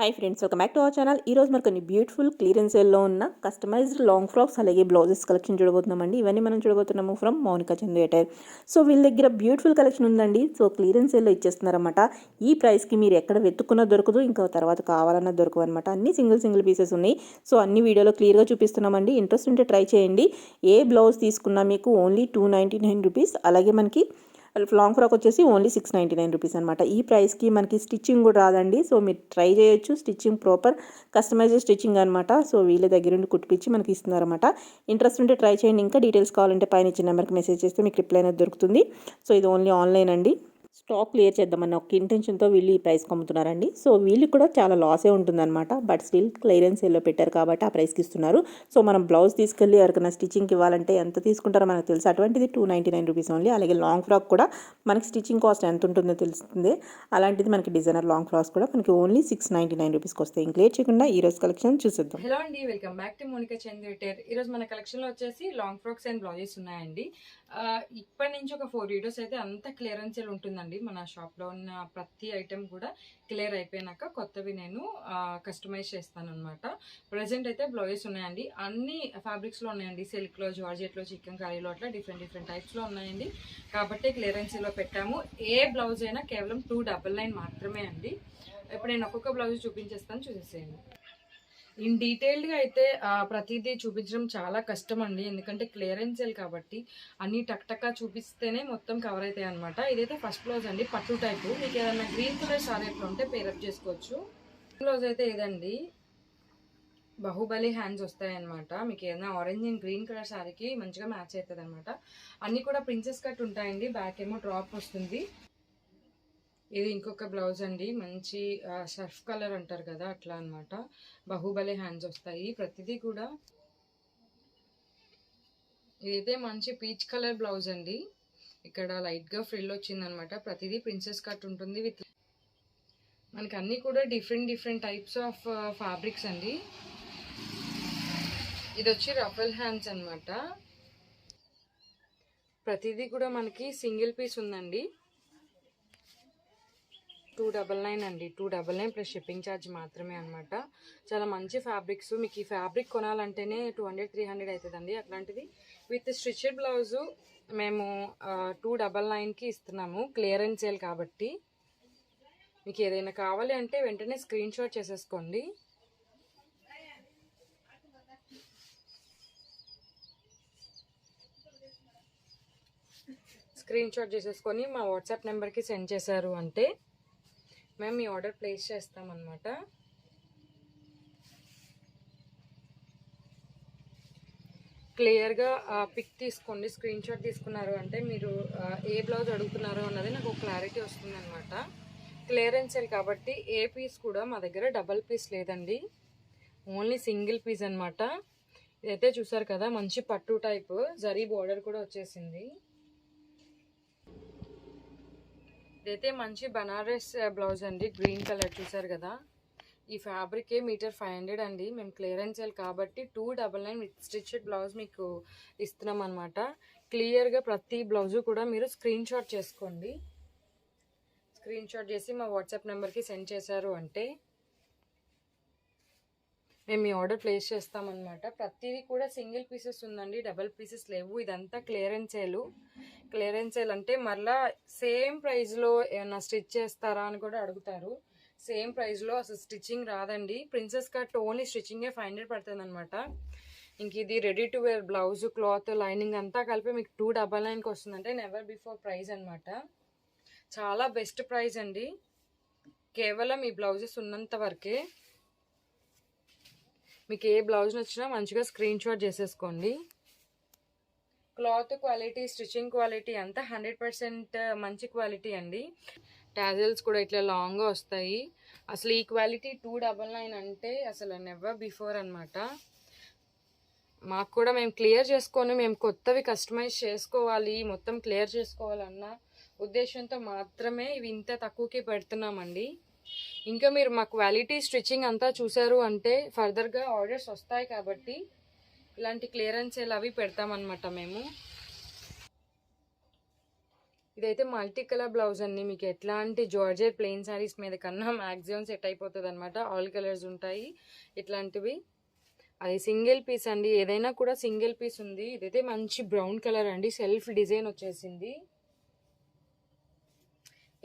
Hi friends, welcome back to our channel. ఈరోజు మరి కొన్ని బ్యూటిఫుల్ క్లియరెన్స్ సేల్లో ఉన్న కస్టమైజ్డ్ లాంగ్ ఫ్రాక్స్ అలాగే బ్లౌజెస్ కలెక్షన్ చూడబోతున్నామండి. ఇవన్నీ మనం చూడబోతున్నాము from Mounika Chandu attire. So వీళ్ళ దగ్గర బ్యూటిఫుల్ కలెక్షన్ ఉందండి. సో క్లియరెన్స్ సేల్లో ఇచ్చేస్తున్నారన్నమాట. ఈ ప్రైస్కి మీరు ఎక్కడ వెతుక్కున్నా దొరకదు, ఇంకా తర్వాత కావాలన్నా దొరకవు అనమాట. అన్ని సింగిల్ పీసెస్ ఉన్నాయి. సో అన్ని వీడియోలో క్లియర్గా చూపిస్తున్నామండి. ఇంట్రెస్ట్ ఉంటే ట్రై చేయండి. ఏ బ్లౌజ్ తీసుకున్నా మీకు ఓన్లీ 299 రూపీస్. అలాగే మనకి లాంగ్ ఫ్రాక్ వచ్చేసి ఓన్లీ 699 రూపీస్ అనమాట. ఈ ప్రైస్కి మనకి స్టిచ్చింగ్ కూడా రాదండి. సో మీరు ట్రై చేయొచ్చు. స్టిచ్చింగ్ ప్రాపర్ కస్టమైజ్డ్ స్టిచ్చింగ్ అనమాట. సో వీళ్ళ దగ్గర నుండి కుట్టిపించి మనకి ఇస్తున్నారన్నమాట. ఇంట్రెస్ట్ ఉంటే ట్రై చేయండి. ఇంకా డీటెయిల్స్ కావాలంటే పైన ఇచ్చిన నెంబర్కి మెసేజ్ చేస్తే మీకు రిప్లై అనేది దొరుకుతుంది. సో ఇది ఓన్లీ ఆన్లైన్ అండి. స్టాక్ క్లియర్ చేద్దామన్న ఒక ఇంటెన్షన్తో వీళ్ళు ఈ ప్రైస్కి అమ్ముతున్నారండి. సో వీళ్ళు కూడా చాలా లాసే ఉంటుందన్నమాట. బట్ స్టిల్ క్లియరెన్స్ సేల్లో పెట్టారు కాబట్టి ఆ ప్రైస్కి ఇస్తున్నారు. సో మనం బ్లౌజ్ తీసుకెళ్ళి ఎవరికైనా స్టిచ్చింగ్కి ఇవ్వాలంటే ఎంత తీసుకుంటారో మనకు తెలుసు. అటువంటిది 299 రూపీస్ ఓన్లీ. అలాగే లాంగ్ ఫ్రాక్ కూడా మనకి స్టిచ్చింగ్ కాస్ట్ ఎంత ఉంటుందో తెలుస్తుంది. అలాంటిది మనకి డిజైనర్ లాంగ్ ఫ్రాక్స్ కూడా మనకి ఓన్లీ 699 రూపీస్కి వస్తాయి. ఇంక లేట్ చేయకుండా ఈ రోజు కలెక్షన్ చూసేద్దాం. హలో అండి, welcome back to Monika Chandu attire. ఈరోజు మన కలెక్షన్లో వచ్చేసి లాంగ్ ఫ్రాక్స్ అండ్ బ్లౌజెస్ ఉన్నాయండి. ఇప్పటి నుంచి ఒక 4 వీడియోస్ అయితే అంత క్లియరెన్స్ సేల్ ఉంటుందండి. మన షాప్లో ఉన్న ప్రతి ఐటెం కూడా క్లియర్ అయిపోయినాక కొత్తవి నేను కస్టమైజ్ చేస్తాను అనమాట. ప్రజెంట్ అయితే బ్లౌజెస్ ఉన్నాయండి. అన్ని ఫ్యాబ్రిక్స్లో ఉన్నాయండి. సిల్క్లో, జార్జెట్లో, చికెన్ కారీలో అట్లా డిఫరెంట్ టైప్స్లో ఉన్నాయండి. కాబట్టి క్లియరెన్స్ సేల్లో పెట్టాము. ఏ బ్లౌజ్ అయినా కేవలం 299 మాత్రమే అండి. ఇప్పుడు నేను ఒక్కొక్క బ్లౌజ్ చూపించేస్తాను, చూసేసేయండి. ఇన్ డీటెయిల్డ్గా అయితే ప్రతిదీ చూపించడం చాలా కష్టం అండి. ఎందుకంటే క్లియరెన్స్ సేల్ కాబట్టి అన్నీ టక్టక్గా చూపిస్తేనే మొత్తం కవర్ అవుతాయి అనమాట. ఇదైతే ఫస్ట్ బ్లౌజ్ అండి, పట్టు టైపు. మీకు ఏదైనా గ్రీన్ కలర్ సారీ ఎట్లా ఉంటే పేరప్ చేసుకోవచ్చు. బ్లౌజ్ అయితే ఇదండి, బాహుబలి హ్యాండ్స్ వస్తాయన్నమాట. మీకు ఏదైనా ఆరెంజ్ అండ్ గ్రీన్ కలర్ శారీకి మంచిగా మ్యాచ్ అవుతుంది అనమాట. అన్నీ కూడా ప్రిన్సెస్ కట్ ఉంటాయండి. బ్యాక్ ఏమో డ్రాప్ వస్తుంది. ఇది ఇంకొక బ్లౌజ్ అండి, మంచి సర్ఫ్ కలర్ అంటారు కదా అట్లా అనమాట. బాహుబలి హ్యాండ్స్ వస్తాయి. ప్రతిదీ కూడా ఇదైతే మంచి పీచ్ కలర్ బ్లౌజ్ అండి. ఇక్కడ లైట్గా ఫ్రిల్ వచ్చిందనమాట. ప్రతిదీ ప్రిన్సెస్ కట్ ఉంటుంది. విత్ మనకి అన్నీ కూడా డిఫరెంట్ టైప్స్ ఆఫ్ ఫ్యాబ్రిక్స్ అండి. ఇది వచ్చి రఫల్ హ్యాండ్స్ అనమాట. ప్రతిదీ కూడా మనకి సింగిల్ పీస్ ఉందండి. 299 అండి, 299 ప్లస్ షిప్పింగ్ ఛార్జ్ మాత్రమే అనమాట. చాలా మంచి ఫ్యాబ్రిక్స్. మీకు ఈ ఫ్యాబ్రిక్ కొనాలంటేనే 200-300 అవుతుందండి. అట్లాంటిది విత్ స్టిచ్డ్ బ్లౌజు మేము 299కి ఇస్తున్నాము. క్లియరెన్స్ సేల్ కాబట్టి మీకు ఏదైనా కావాలి అంటే వెంటనే స్క్రీన్ షాట్ చేసేసుకోండి. స్క్రీన్ షాట్ చేసేసుకొని మా వాట్సాప్ నెంబర్కి సెండ్ చేశారు అంటే మేము మీ ఆర్డర్ ప్లేస్ చేస్తామన్నమాట. క్లియర్గా పిక్ తీసుకోండి. స్క్రీన్ షాట్ తీసుకున్నారు అంటే మీరు ఏ బ్లౌజ్ అడుగుతున్నారో అన్నది నాకు క్లారిటీ వస్తుందన్నమాట. క్లియరెన్స్ సేల్ కాబట్టి ఏ పీస్ కూడా మా దగ్గర డబల్ పీస్ లేదండి, ఓన్లీ సింగిల్ పీస్ అనమాట. ఇదైతే చూసారు కదా, మంచి పట్టు టైప్, జరీ బోర్డర్ కూడా వచ్చేసింది. ఇదైతే మంచి బనారస్ బ్లౌజ్ అండి, గ్రీన్ కలర్ చూసారు కదా. ఈ ఫ్యాబ్రిక్ మీటర్ 500 అండి. మేము క్లియరెన్స్ సేల్ కాబట్టి 299 విత్ స్టిచ్డ్ బ్లౌజ్ మీకు ఇస్తున్నాం అనమాట. క్లియర్గా ప్రతి బ్లౌజు కూడా మీరు స్క్రీన్ షాట్ చేసుకోండి. స్క్రీన్ షాట్ చేసి మా వాట్సాప్ నెంబర్కి సెండ్ చేశారు అంటే మేము మీ ఆర్డర్ ప్లేస్ చేస్తామన్నమాట. ప్రతిదీ కూడా సింగిల్ పీసెస్ ఉందండి, డబల్ పీసెస్ లేవు. ఇదంతా క్లియరెన్స్ సేల్. క్లియరెన్స్ సేల్ అంటే మళ్ళీ సేమ్ ప్రైస్లో ఏమన్నా స్టిచ్ చేస్తారా అని కూడా అడుగుతారు. సేమ్ ప్రైస్లో అసలు స్టిచ్చింగ్ రాదండి. ప్రిన్సెస్ కట్ ఓన్లీ స్టిచ్చింగే 500 పడుతుంది అనమాట. ఇంక ఇది ready to wear blouse, cloth, lining అంతా కలిపి మీకు 299కి వస్తుందంటే నెవర్ బిఫోర్ ప్రైస్ అనమాట. చాలా బెస్ట్ ప్రైస్ అండి. కేవలం ఈ బ్లౌజెస్ ఉన్నంత వరకే. మీకు ఏ బ్లౌజ్ నచ్చినా మంచిగా స్క్రీన్ షాట్ చేసేసుకోండి. క్లాత్ క్వాలిటీ, స్టిచ్చింగ్ క్వాలిటీ అంతా 100% మంచి క్వాలిటీ అండి. టాజల్స్ కూడా ఇట్లా లాంగ్గా వస్తాయి. అసలు ఈ క్వాలిటీ 299 అంటే అసలు నెవర్ బిఫోర్ అనమాట. మాకు కూడా మేము క్లియర్ చేసుకొని మేము కొత్తవి కస్టమైజ్ చేసుకోవాలి, మొత్తం క్లియర్ చేసుకోవాలన్న ఉద్దేశంతో మాత్రమే ఇవి ఇంత తక్కువకి పెడుతున్నామండి. ఇంకా మీరు మా క్వాలిటీ, స్టిచ్చింగ్ అంతా చూసారు అంటే ఫర్దర్గా ఆర్డర్స్ వస్తాయి కాబట్టి ఇలాంటి క్లియరెన్స్ సేల్ అవి పెడతామన్నమాట మేము. ఇదైతే మల్టీ కలర్ బ్లౌజ్ అండి. మీకు ఎట్లాంటి జార్జెట్ ప్లెయిన్ శారీస్ మీద కన్నా మ్యాక్సిమం సెట్ అయిపోతుంది అనమాట. ఆల్ కలర్స్ ఉంటాయి ఇట్లాంటివి. అది సింగిల్ పీస్ అండి, ఏదైనా కూడా సింగిల్ పీస్ ఉంది. ఇదైతే మంచి బ్రౌన్ కలర్ అండి, సెల్ఫ్ డిజైన్ వచ్చేసింది.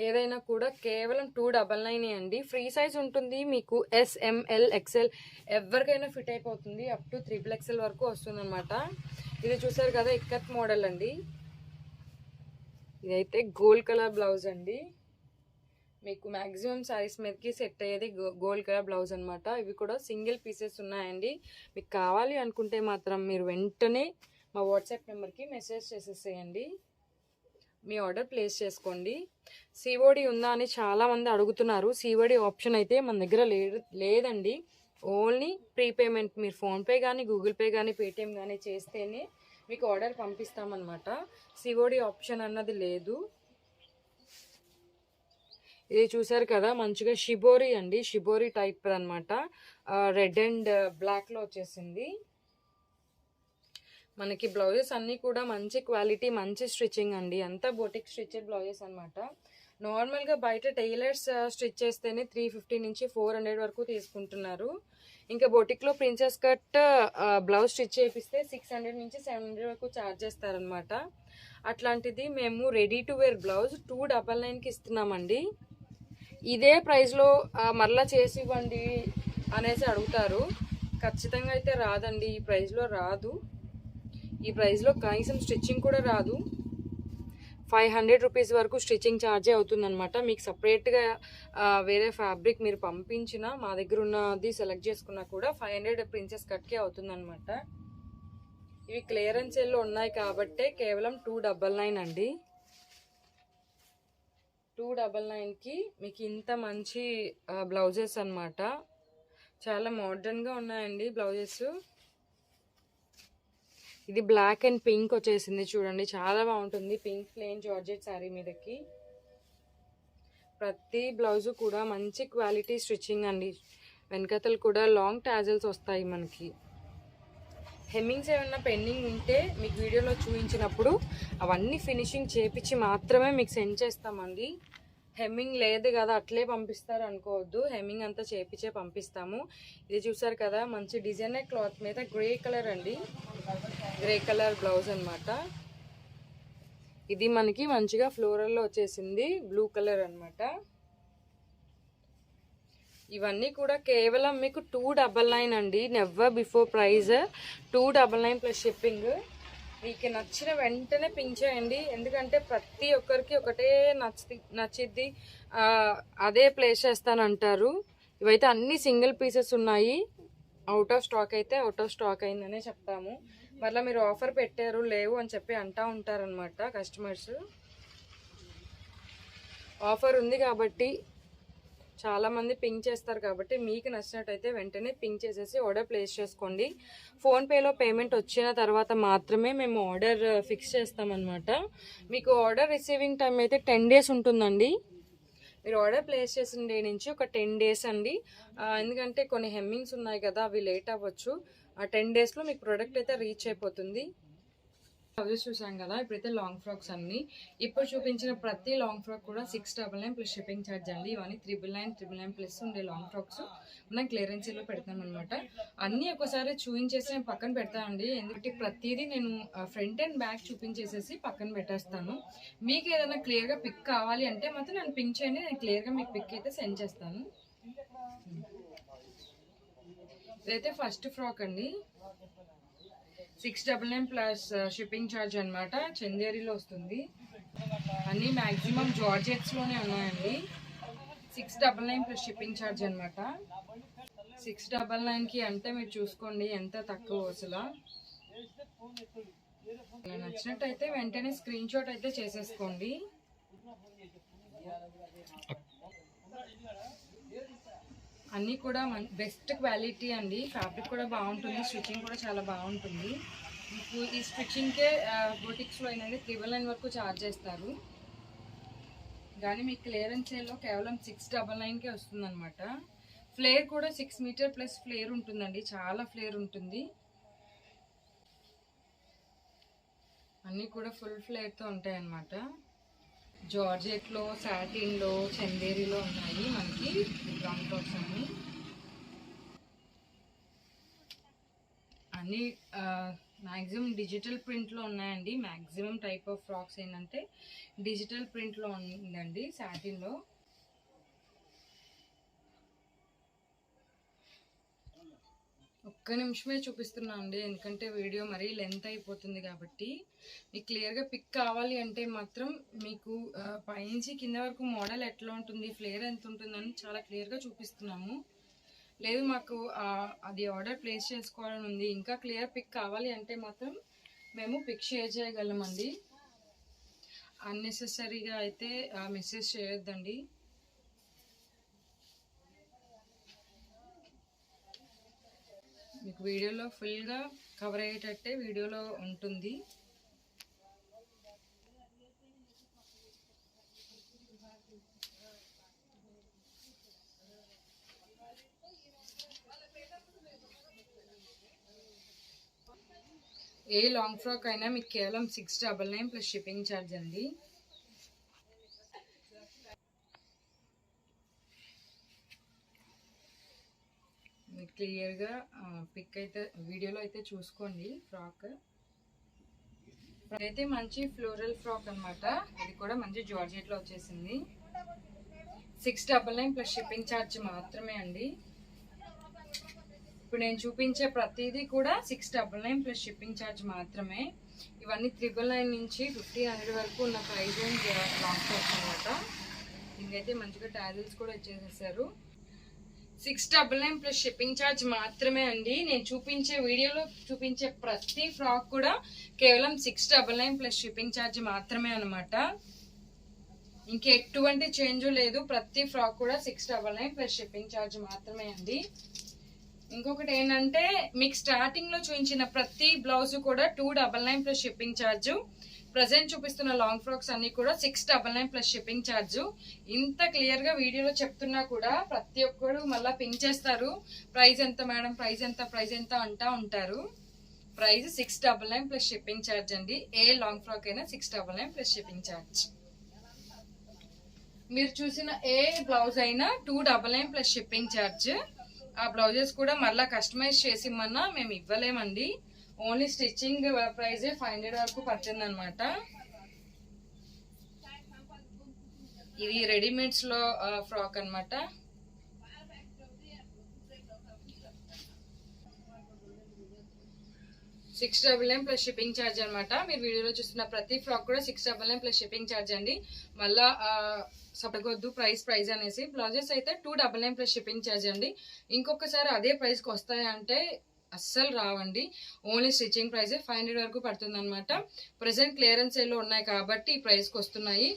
ఏదైనా కూడా కేవలం 299 అండి. ఫ్రీ సైజ్ ఉంటుంది మీకు. SML XL ఎవరికైనా ఫిట్ అయిపోతుంది. అప్ టు 3XL వరకు వస్తుంది అనమాట. ఇది చూసారు కదా, ఇక్కత్ మోడల్ అండి. ఇదైతే గోల్డ్ కలర్ బ్లౌజ్ అండి. మీకు మ్యాక్సిమం శారీస్ మీదకి సెట్ అయ్యేది గోల్డ్ కలర్ బ్లౌజ్ అనమాట. ఇవి కూడా సింగిల్ పీసెస్ ఉన్నాయండి. మీకు కావాలి అనుకుంటే మాత్రం మీరు వెంటనే మా వాట్సాప్ నెంబర్కి మెసేజ్ చేసేసేయండి, మీ ఆర్డర్ ప్లేస్ చేసుకోండి. సిఓడి ఉందా అని చాలామంది అడుగుతున్నారు. సిఓడి ఆప్షన్ అయితే మన దగ్గర లేదండి. Only prepayment. మీరు ఫోన్పే కానీ, గూగుల్ పే కానీ, పేటిఎం కానీ చేస్తేనే మీకు ఆర్డర్ పంపిస్తామన్నమాట. సిఓడి ఆప్షన్ అన్నది లేదు. ఇది చూసారు కదా, మంచిగా షిబోరి అండి, షిబోరి టైప్ అనమాట. రెడ్ అండ్ బ్లాక్లో వచ్చేసింది. మనకి బ్లౌజెస్ అన్నీ కూడా మంచి క్వాలిటీ, మంచి స్టిచ్చింగ్ అండి. అంతా బొటిక్ స్టిచ్చెడ్ బ్లౌజెస్ అనమాట. నార్మల్గా బయట టైలర్స్ స్టిచ్ చేస్తేనే 350 నుంచి 400 వరకు తీసుకుంటున్నారు. ఇంకా బొటిక్లో ప్రిన్సెస్ కట్ బ్లౌజ్ స్టిచ్ చేపిస్తే 600 నుంచి 700 వరకు ఛార్జ్ చేస్తారనమాట. అట్లాంటిది మేము రెడీ టు వేర్ బ్లౌజ్ 299కి ఇస్తున్నామండి. ఇదే ప్రైస్లో మరలా చేసి ఇవ్వండి అనేసి అడుగుతారు. ఖచ్చితంగా అయితే రాదండి, ఈ ప్రైస్లో రాదు. ఈ ప్రైస్లో కనీసం స్టిచ్చింగ్ కూడా రాదు. 500 రూపీస్ వరకు స్టిచ్చింగ్ ఛార్జే అవుతుందన్నమాట. మీకు సపరేట్గా వేరే ఫ్యాబ్రిక్ మీరు పంపించినా, మా దగ్గర ఉన్నది సెలెక్ట్ చేసుకున్నా కూడా 500 ప్రిన్సెస్ కట్కే అవుతుందన్నమాట. ఇవి క్లియరెన్స్ సేల్లో ఉన్నాయి కాబట్టే కేవలం 299 అండి. 299కి మీకు ఇంత మంచి బ్లౌజెస్ అన్నమాట. చాలా మోడర్న్గా ఉన్నాయండి బ్లౌజెస్. ఇది బ్లాక్ అండ్ పింక్ వచ్చేసింది చూడండి, చాలా బాగుంటుంది. పింక్ ప్లెయిన్ జార్జెట్ శారీ మీదకి. ప్రతి బ్లౌజు కూడా మంచి క్వాలిటీ స్టిచ్చింగ్ అండి. వెనకతలు కూడా లాంగ్ టాజల్స్ వస్తాయి మనకి. హెమ్మింగ్స్ ఏమన్నా పెండింగ్ ఉంటే మీకు వీడియోలో చూపించినప్పుడు అవన్నీ ఫినిషింగ్ చేపించి మాత్రమే మీకు సెండ్ చేస్తామండి. హెమ్మింగ్ లేదు కదా అట్లే పంపిస్తారు అనుకోవద్దు, హెమ్మింగ్ అంతా చేపించే పంపిస్తాము. ఇది చూసారు కదా, మంచి డిజైనర్ క్లాత్ మీద గ్రే కలర్ అండి, గ్రే కలర్ బ్లౌజ్ అనమాట. ఇది మనకి మంచిగా ఫ్లోరల్లో వచ్చేసింది, బ్లూ కలర్ అనమాట. ఇవన్నీ కూడా కేవలం మీకు 299 అండి. Never before price 299 plus shipping. మీకు నచ్చిన వెంటనే పింక్ చేయండి, ఎందుకంటే ప్రతి ఒక్కరికి ఒకటే నచ్చిద్ది, అదే ప్లేస్ చేస్తానంటారు. ఇవైతే అన్ని సింగిల్ పీసెస్ ఉన్నాయి. అవుట్ ఆఫ్ స్టాక్ అయితే అవుట్ ఆఫ్ స్టాక్ అయిందనే చెప్తాము. మళ్ళీ మీరు ఆఫర్ పెట్టారు లేవు అని చెప్పి అంటూ ఉంటారనమాట కస్టమర్స్. ఆఫర్ ఉంది కాబట్టి చాలామంది పింక్ చేస్తారు కాబట్టి మీకు నచ్చినట్టయితే వెంటనే పింక్ చేసేసి ఆర్డర్ ప్లేస్ చేసుకోండి. ఫోన్పేలో పేమెంట్ వచ్చిన తర్వాత మాత్రమే మేము ఆర్డర్ ఫిక్స్ చేస్తామన్నమాట. మీకు ఆర్డర్ రిసీవింగ్ టైం అయితే 10 days ఉంటుందండి. మీరు ఆర్డర్ ప్లేస్ చేసిన డే నుంచి ఒక 10 days అండి. ఎందుకంటే కొన్ని హెమ్మింగ్స్ ఉన్నాయి కదా, అవి లేట్ అవ్వచ్చు. ఆ 10 daysలో మీకు ప్రోడక్ట్ అయితే రీచ్ అయిపోతుంది. బ్లౌజెస్ చూసాం కదా, ఇప్పుడైతే లాంగ్ ఫ్రాక్స్ అన్ని. ఇప్పుడు చూపించిన ప్రతి లాంగ్ ఫ్రాక్ కూడా 699 ప్లస్ షిప్పింగ్ ఛార్జ్ అండి. ఇవన్నీ 999 ప్లస్ ఉండే లాంగ్ ఫ్రాక్స్ మనం క్లియరెన్స్లో పెడతాం అనమాట. అన్నీ ఒకసారి చూపించేసి నేను పక్కన పెడతానండి, ఎందుకంటే ప్రతిదీ నేను ఫ్రంట్ అండ్ బ్యాక్ చూపించేసేసి పక్కన పెట్టేస్తాను. మీకు ఏదైనా క్లియర్గా పిక్ కావాలి అంటే మాత్రం నన్ను పింక్ చేయండి, నేను క్లియర్గా మీకు పిక్ అయితే సెండ్ చేస్తాను. ఇదైతే ఫస్ట్ ఫ్రాక్ అండి, 699 ప్లస్ షిప్పింగ్ ఛార్జ్ అనమాట. చందేరిలో వస్తుంది. అన్నీ మ్యాక్సిమం జార్జెట్స్లోనే ఉన్నాయండి. 699 ప్లస్ షిప్పింగ్ ఛార్జ్ అనమాట. 699కి అంటే మీరు చూసుకోండి ఎంత తక్కువ అసలు. నచ్చినట్టయితే వెంటనే స్క్రీన్ షాట్ అయితే చేసేసుకోండి. అన్నీ కూడా బెస్ట్ క్వాలిటీ అండి. ఫ్యాబ్రిక్ కూడా బాగుంటుంది, స్టిచ్చింగ్ కూడా చాలా బాగుంటుంది. మీకు ఈ స్టిచ్చింగ్కే బొటిక్స్లో అయినది 399 వరకు ఛార్జ్ చేస్తారు. కానీ మీకు క్లియరెన్స్ సేల్లో కేవలం 699కే వస్తుందన్నమాట. ఫ్లేర్ కూడా 6 మీటర్ ప్లస్ ఫ్లేర్ ఉంటుందండి, చాలా ఫ్లేర్ ఉంటుంది. అన్నీ కూడా ఫుల్ ఫ్లేర్తో ఉంటాయి అన్నమాట. జార్జెట్లో, సాటిన్లో, చందేరిలో ఉన్నాయి మనకి లాంగ్ ఫ్రాక్స్ అన్నీ మ్యాక్సిమం డిజిటల్ ప్రింట్లో ఉన్నాయండి. మ్యాక్సిమం టైప్ ఆఫ్ ఫ్రాక్స్ ఏంటంటే డిజిటల్ ప్రింట్లో ఉందండి. సాటిన్లో ఒక్క నిమిషమే చూపిస్తున్నా అండి, ఎందుకంటే వీడియో మరీ లెంత్ అయిపోతుంది కాబట్టి. మీకు క్లియర్గా పిక్ కావాలి అంటే మాత్రం మీకు పైనుంచి కింద వరకు మోడల్ ఎట్లా ఉంటుంది, ఫ్లేర్ ఎంత ఉంటుందని చాలా క్లియర్గా చూపిస్తున్నాము. లేదు మాకు అది ఆర్డర్ ప్లేస్ చేసుకోవాలని ఉంది, ఇంకా క్లియర్ పిక్ కావాలి అంటే మాత్రం మేము పిక్ షేర్ చేయగలమండి. అన్నెసెసరీగా అయితే మెసేజ్ చేయొద్దండి. మీకు వీడియోలో ఫుల్గా కవర్ అయ్యేటట్టే వీడియోలో ఉంటుంది. ఏ లాంగ్ ఫ్రాక్ అయినా మీకు కేవలం 699 ప్లస్ షిప్పింగ్ ఛార్జ్ అండి. మీకు క్లియర్గా పిక్ అయితే వీడియోలో అయితే చూసుకోండి. ఫ్రాక్ అయితే మంచి ఫ్లోరల్ ఫ్రాక్ అనమాట. ఇది కూడా మంచి జార్జెట్లో వచ్చేసింది. 699 ప్లస్ షిప్పింగ్ ఛార్జ్ మాత్రమే అండి. ఇప్పుడు నేను చూపించే ప్రతిదీ కూడా 699 ప్లస్ షిప్పింగ్ ఛార్జ్ మాత్రమే. ఇవన్నీ 999 నుంచి 1500 వరకు ఉన్న ప్రైస్ రేంజ్ లాంగ్ ఫ్రాక్స్ అనమాట. దీనికైతే మంచిగా టాజిల్స్ కూడా ఇచ్చేసేసారు. 699 ప్లస్ షిప్పింగ్ ఛార్జ్ మాత్రమే అండి. నేను చూపించే వీడియోలో చూపించే ప్రతి ఫ్రాక్ కూడా కేవలం 699 ప్లస్ షిప్పింగ్ ఛార్జ్ మాత్రమే అనమాట. ఇంకెటువంటి చేంజ్ లేదు. ప్రతి ఫ్రాక్ కూడా 699 ప్లస్ షిప్పింగ్ ఛార్జ్ మాత్రమే అండి. ఇంకొకటి ఏంటంటే మీకు స్టార్టింగ్ లో చూపించిన ప్రతి బ్లౌజ్ కూడా 299 ప్లస్ షిప్పింగ్ ఛార్జ్. ప్రజెంట్ చూపిస్తున్న లాంగ్ ఫ్రాక్స్ అన్ని కూడా 699 ప్లస్ షిప్పింగ్ ఛార్జ్. ఇంత క్లియర్ గా వీడియోలో చెప్తున్నా కూడా ప్రతి ఒక్కరు మళ్ళీ పింక్ చేస్తారు. ప్రైస్ ఎంత మేడం, ప్రైస్ ఎంత, ప్రైస్ ఎంత అంటా ఉంటారు. ప్రైస్ 699 ప్లస్ షిప్పింగ్ ఛార్జ్ అండి. ఏ లాంగ్ ఫ్రాక్ అయినా 699 ప్లస్ షిప్పింగ్ ఛార్జ్. మీరు చూసిన ఏ బ్లౌజ్ అయినా 299 ప్లస్ షిప్పింగ్ ఛార్జ్. ఆ బ్లౌజెస్ కూడా మళ్ళీ కస్టమైజ్ చేసి ఇమ్మన్నా మేము ఇవ్వలేమండి. ఓన్లీ స్టిచ్చింగ్ ప్రైజే 500 వరకు పడుతుంది అనమాట. ఇది రెడీమేడ్స్ లో ఫ్రాక్ అనమాట. $699 ప్లస్ షిప్పింగ్ ఛార్జ్ అనమాట. మీరు వీడియోలో చూస్తున్న ప్రతి ఫ్రాక్ కూడా 699 ప్లస్ షిప్పింగ్ ఛార్జ్ అండి. మళ్ళా సపగొద్దు ప్రైస్ అనేసి. బ్లౌజెస్ అయితే 299 ప్లస్ షిప్పింగ్ ఛార్జ్ అండి. ఇంకొకసారి అదే ప్రైస్కి వస్తాయంటే అస్సలు రావండి. ఓన్లీ స్టిచ్చింగ్ ప్రైజే 500 వరకు పడుతుంది అనమాట. ప్రజెంట్ క్లియరెన్స్ సేల్లో ఉన్నాయి కాబట్టి ఈ ప్రైస్కి వస్తున్నాయి.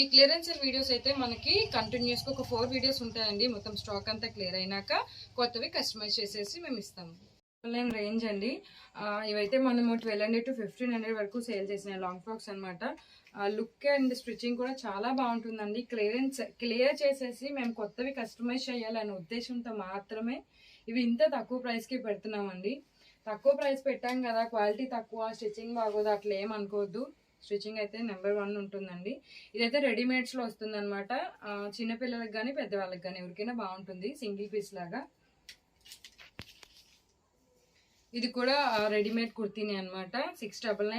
ఈ క్లియరెన్స్ సేల్ వీడియోస్ అయితే మనకి కంటిన్యూస్గా ఒక 4 వీడియోస్ ఉంటాయండి. మొత్తం స్టాక్ అంతా క్లియర్ అయినాక కొత్తవి కస్టమైజ్ చేసేసి మేము ఇస్తాము. రేంజ్ అండి. ఇవైతే మనము 1200 to 1500 వరకు సేల్ చేసిన లాంగ్ ఫ్రాక్స్ అనమాట. లుక్ అండ్ స్టిచ్చింగ్ కూడా చాలా బాగుంటుందండి. క్లియర్ చేసేసి మేము కొత్తవి కస్టమైజ్ చేయాలనే ఉద్దేశంతో మాత్రమే ఇవి ఇంత తక్కువ ప్రైస్కి పెడుతున్నామండి. తక్కువ ప్రైస్ పెట్టాం కదా, క్వాలిటీ తక్కువ, స్టిచ్చింగ్ బాగోదు అట్లా ఏమనుకోవద్దు. స్టిచ్చింగ్ అయితే నెంబర్ 1 ఉంటుందండి. ఇదైతే రెడీమేడ్స్లో వస్తుంది అనమాట. చిన్నపిల్లలకి కానీ పెద్దవాళ్ళకి కానీ ఎవరికైనా బాగుంటుంది. సింగిల్ పీస్ లాగా. ఇది కూడా రెడీమేడ్ కుర్తీని అనమాట. 699